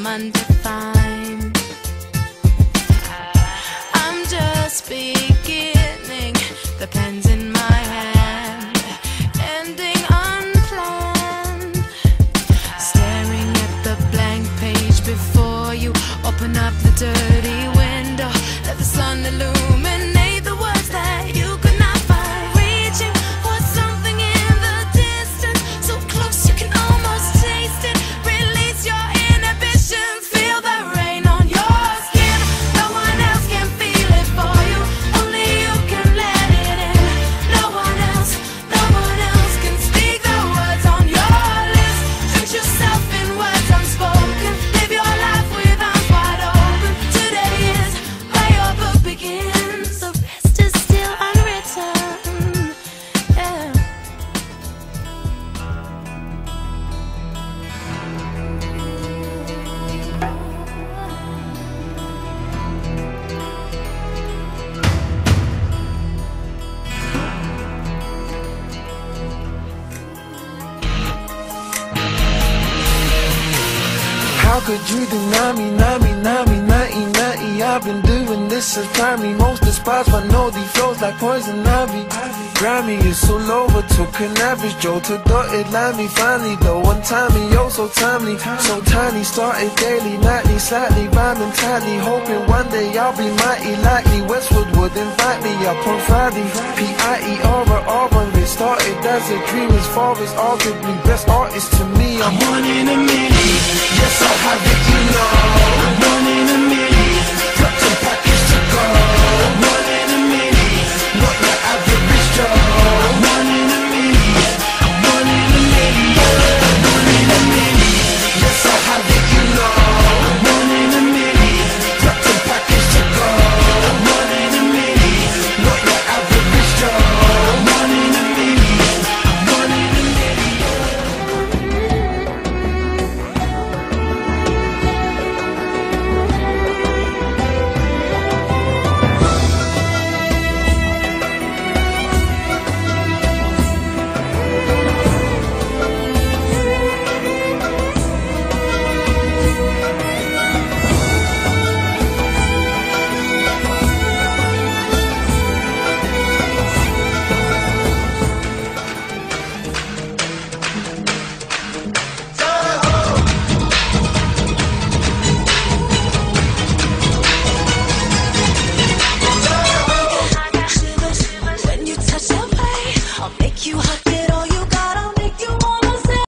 Undefined. I'm just beginning, the pen's in my hand, ending unplanned. Staring at the blank page before you, open up the dirty window, let the sun illuminate the words that you could not find. Reaching for something in the distance, so close you can almost taste it. Release your inhibitions, feel the rain on your skin. No one else can feel it for you, only you can let it in. No one else can speak the words on your lips. Dream yourself in words unspoken, live your life with arms wide open. Today is where your book begins, the rest is still unwritten. Yeah. How could you deny me, naughty? I've been doing this since primary. Most despised but know these flows like poison ivy. Grammy is all over, took an average Joe to dotted line me. Finally though, one timey, oh so timely, so tiny. Started daily, nightly, slightly rhyming tightly, hoping one day I'll be mighty likely. Westwood would invite me up on Friday. P-I-E-R-A-R, it started as a dream, as far as arguably best artist to me. I'm one in a million, yes I have it, you know. I'm one in a million, got the package to go.